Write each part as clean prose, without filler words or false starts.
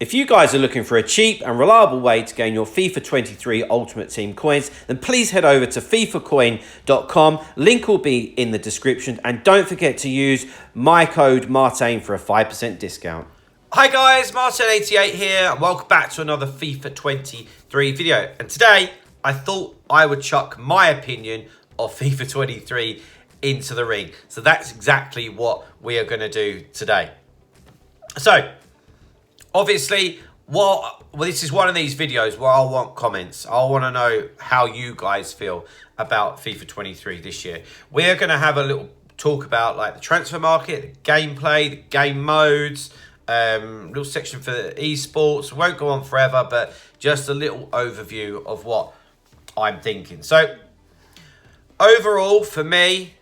If you guys are looking for a cheap and reliable way to gain your FIFA 23 Ultimate Team coins, then please head over to fifacoin.com. Link will be in the description. And don't forget to use my code Martin for a 5% discount. Hi guys, Martin88 here, and welcome back to another FIFA 23 video. And today, I thought I would chuck my opinion of FIFA 23 into the ring. So that's exactly what we are going to do today. So, obviously, this is one of these videos where I want comments. I want to know how you guys feel about FIFA 23 this year. We're going to have a little talk about like the transfer market, the gameplay, the game modes, little section for esports. Won't go on forever, but just a little overview of what I'm thinking. So, overall, for me,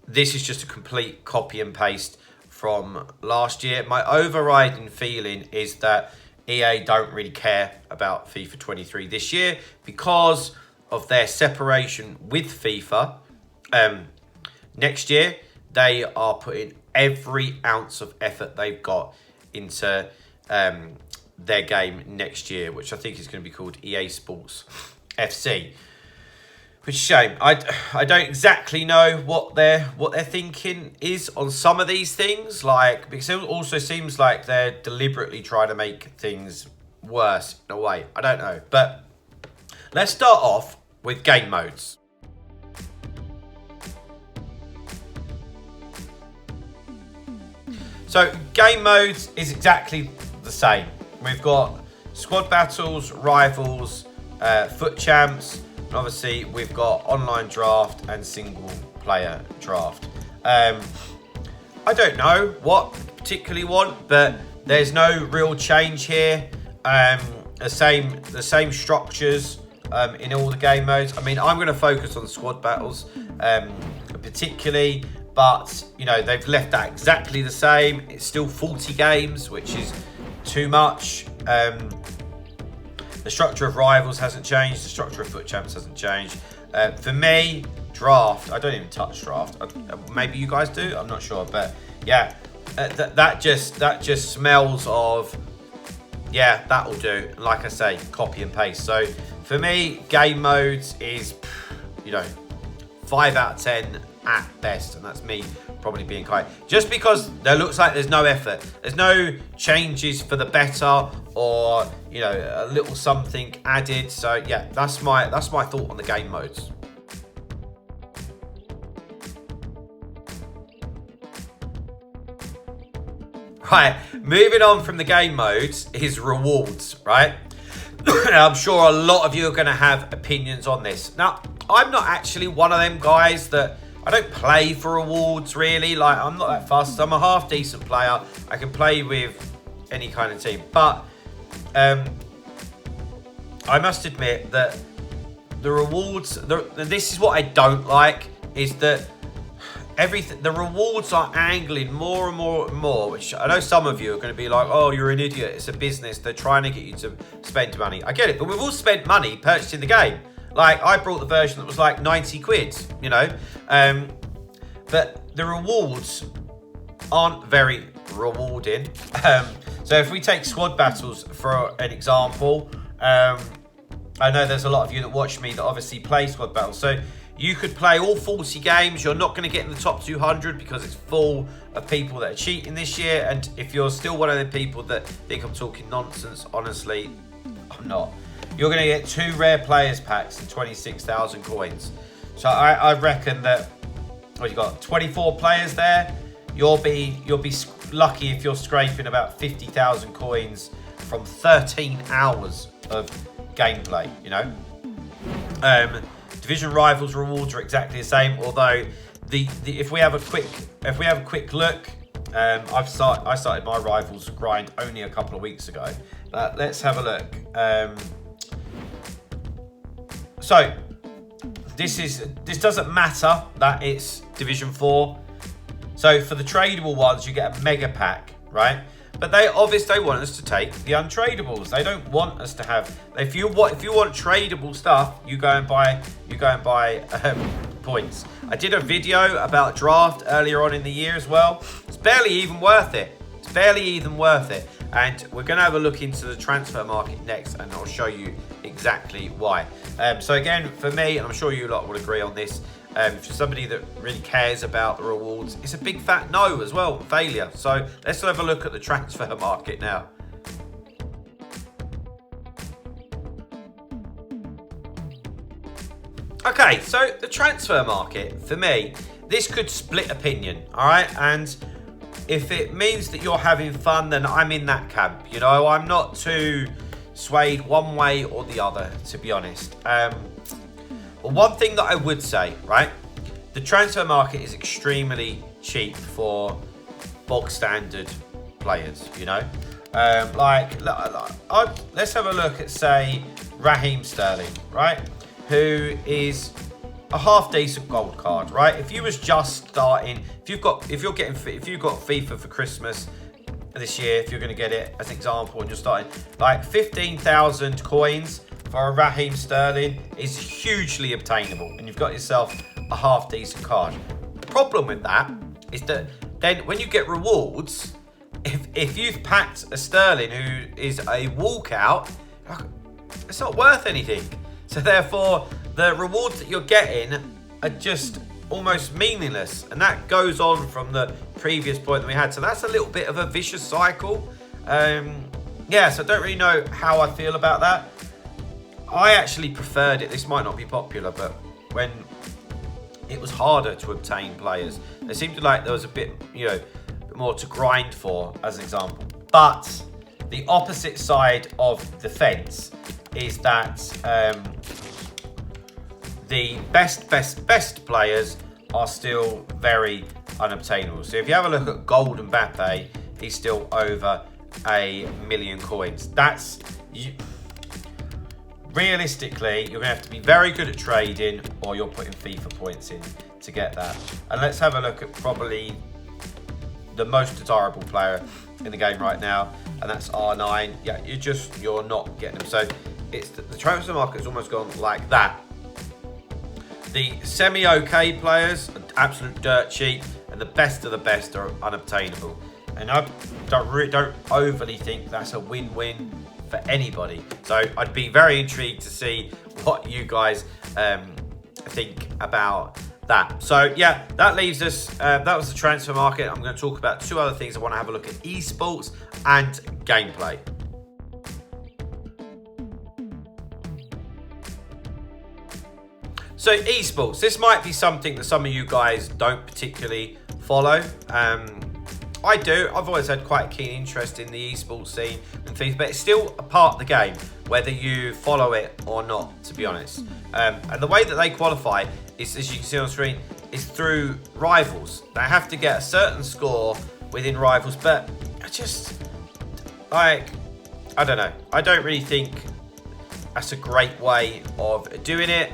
this is just a complete copy and paste from last year. My overriding feeling is that EA don't really care about FIFA 23 this year because of their separation with FIFA. Next year, they are putting every ounce of effort they've got into their game next year, which I think is going to be called EA Sports FC. Which is a shame. I don't exactly know what their thinking is on some of these things. Like, because it also seems like they're deliberately trying to make things worse in a way. I don't know. But let's start off with game modes. So game modes is exactly the same. We've got squad battles, rivals, foot champs. And obviously, we've got online draft and single player draft. I don't know what I particularly want, but there's no real change here. The same structures in all the game modes. I mean, I'm going to focus on squad battles particularly, but you know they've left that exactly the same. It's still 40 games, which is too much. The structure of rivals hasn't changed. The structure of foot champs hasn't changed. For me, draft, I don't even touch draft. Maybe you guys do. I'm not sure, but yeah, that just smells of, yeah, that'll do. Like I say, copy and paste. So for me, game modes is, 5 out of 10 at best, and that's me probably being kind. Just because there looks like there's no effort, there's no changes for the better, or a little something added. So yeah, that's my thought on the game modes. Right, moving on from the game modes is rewards, right? I'm sure a lot of you are going to have opinions on this. Now, I'm not actually one of them guys that I don't play for rewards, really. Like, I'm not that fussed. I'm a half-decent player. I can play with any kind of team. But I must admit that the rewards... this is what I don't like, is that the rewards are angling more and more and more, which I know some of you are going to be like, oh, you're an idiot. It's a business. They're trying to get you to spend money. I get it, but we've all spent money purchasing the game. Like, I brought the version that was like 90 quid, but the rewards aren't very rewarding. So if we take squad battles for an example, I know there's a lot of you that watch me that obviously play squad battles. So you could play all 40 games. You're not going to get in the top 200 because it's full of people that are cheating this year. And if you're still one of the people that think I'm talking nonsense, honestly, I'm not. You're going to get 2 rare players packs and 26,000 coins. So I reckon that, you've got 24 players there. You'll be lucky if you're scraping about 50,000 coins from 13 hours of gameplay. Division rivals rewards are exactly the same. Although if we have a quick look, I started my rivals grind only a couple of weeks ago. But let's have a look. So this doesn't matter that it's Division 4. So for the tradable ones, you get a mega pack, right? But they obviously want us to take the untradables. They don't want us to have. If you want tradable stuff, you go and buy points. I did a video about draft earlier on in the year as well. It's barely even worth it. It's barely even worth it. And we're going to have a look into the transfer market next, and I'll show you exactly why. So again, for me, and I'm sure you lot will agree on this, for somebody that really cares about the rewards, it's a big fat no as well, failure. So let's have a look at the transfer market now. Okay, so the transfer market, for me, this could split opinion, all right? And if it means that you're having fun, then I'm in that camp. You know, I'm not too swayed one way or the other, to be honest. But one thing that I would say, right? The transfer market is extremely cheap for bog standard players, you know? Let's have a look at, say, Raheem Sterling, right? Who is a half decent gold card, right? If you was just starting, if you've got FIFA for Christmas this year, if you're going to get it as an example, and you're starting like 15,000 coins for a Raheem Sterling is hugely obtainable, and you've got yourself a half decent card. The problem with that is that then when you get rewards, if you've packed a Sterling who is a walkout, it's not worth anything. So therefore, the rewards that you're getting are just almost meaningless. And that goes on from the previous point that we had. So that's a little bit of a vicious cycle. Yeah, so I don't really know how I feel about that. I actually preferred it. This might not be popular, but when it was harder to obtain players, it seemed like there was a bit, you know, more to grind for, as an example. But the opposite side of the fence is that the best players are still very unobtainable. So if you have a look at Gold Mbappe, he's still over 1 million coins. Realistically, you're going to have to be very good at trading, or you're putting FIFA points in to get that. And let's have a look at probably the most desirable player in the game right now, and that's R9. Yeah, you're not getting them. So it's the transfer market has almost gone like that. The semi-okay players are absolute dirt cheap, and the best of the best are unobtainable. And I don't overly think that's a win-win for anybody. So I'd be very intrigued to see what you guys think about that. So yeah, that leaves us, that was the transfer market. I'm going to talk about two other things. I want to have a look at esports and gameplay. So esports, this might be something that some of you guys don't particularly follow. I do. I've always had quite a keen interest in the esports scene and things, but it's still a part of the game, whether you follow it or not, to be honest. And the way that they qualify is, as you can see on the screen, is through rivals. They have to get a certain score within rivals, but I don't know. I don't really think that's a great way of doing it.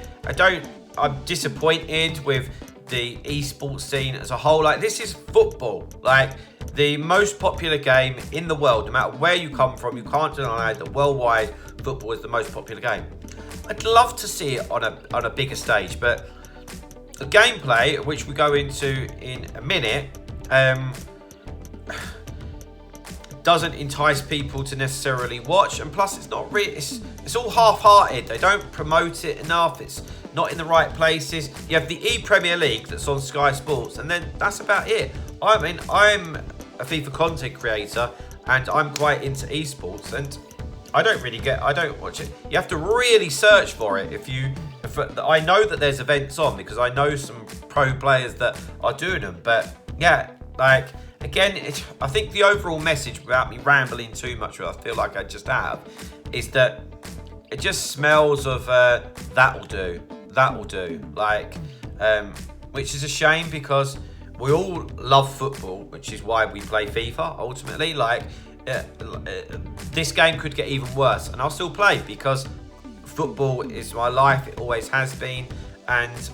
I'm disappointed with the esports scene as a whole. Like, this is football. Like, the most popular game in the world, no matter where you come from, you can't deny that worldwide football is the most popular game. I'd love to see it on a bigger stage, but the gameplay, which we go into in a minute, doesn't entice people to necessarily watch, and plus it's not really, it's all half-hearted. They don't promote it enough. It's not in the right places. You have the E-Premier League that's on Sky Sports, and then that's about it. I mean, I'm a FIFA content creator, and I'm quite into esports, and I don't watch it. You have to really search for it. I know that there's events on, because I know some pro players that are doing them, but yeah, like, again, I think the overall message, without me rambling too much, what I feel like I just have, is that it just smells of that'll do, like, which is a shame, because we all love football, which is why we play FIFA. Ultimately, like, this game could get even worse, and I'll still play, because football is my life. It always has been, and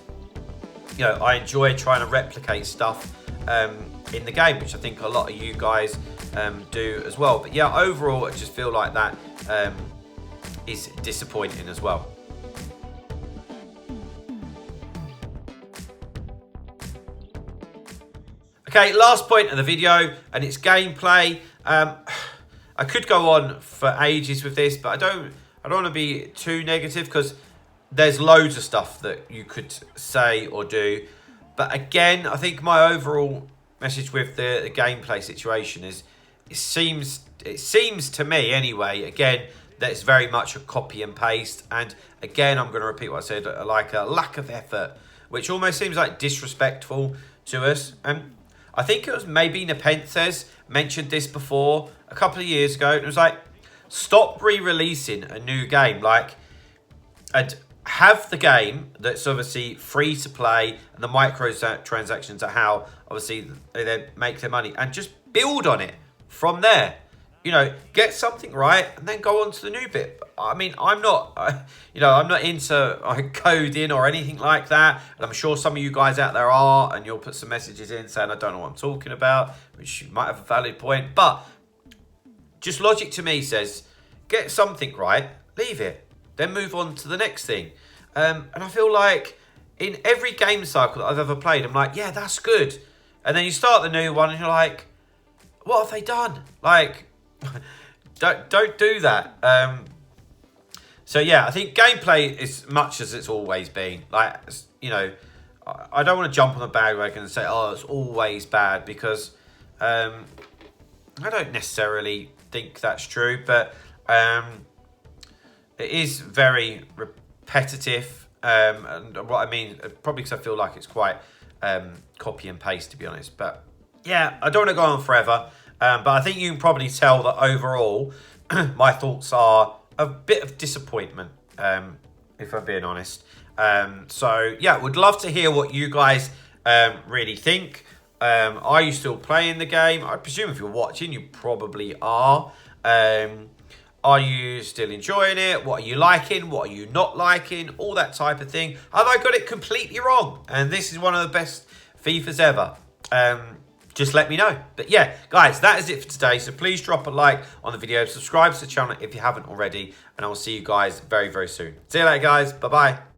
you know, I enjoy trying to replicate stuff in the game, which I think a lot of you guys do as well. But yeah, overall, I just feel like that is disappointing as well. Okay, last point of the video, and it's gameplay. I could go on for ages with this, but I don't want to be too negative because there's loads of stuff that you could say or do. But again, I think my overall message with the gameplay situation is it seems to me anyway, again, that it's very much a copy and paste. And again, I'm going to repeat what I said, like a lack of effort, which almost seems like disrespectful to us. And I think it was maybe Nepenthes mentioned this before a couple of years ago. It was like, stop re-releasing a new game. Like, and have the game that's obviously free to play, and the microtransactions are how obviously they then make their money, and just build on it from there. You know, get something right and then go on to the new bit. I mean, I'm not into coding or anything like that. And I'm sure some of you guys out there are, and you'll put some messages in saying, I don't know what I'm talking about, which you might have a valid point. But just logic to me says, get something right, leave it, then move on to the next thing. And I feel like in every game cycle that I've ever played, I'm like, yeah, that's good. And then you start the new one and you're like, what have they done? Like, don't do that. So yeah, I think gameplay is much as it's always been. Like, you know, I don't want to jump on the bandwagon and say, oh, it's always bad, because I don't necessarily think that's true. But it is very repetitive. And what I mean, probably because I feel like it's quite copy and paste, to be honest. But yeah, I don't want to go on forever. But I think you can probably tell that overall, my thoughts are a bit of disappointment, if I'm being honest. So, yeah, would love to hear what you guys really think. Are you still playing the game? I presume if you're watching, you probably are. Are you still enjoying it? What are you liking? What are you not liking? All that type of thing. Have I got it completely wrong? And this is one of the best FIFAs ever. Just let me know. But yeah, guys, that is it for today. So please drop a like on the video. Subscribe to the channel if you haven't already. And I will see you guys very, very soon. See you later, guys. Bye-bye.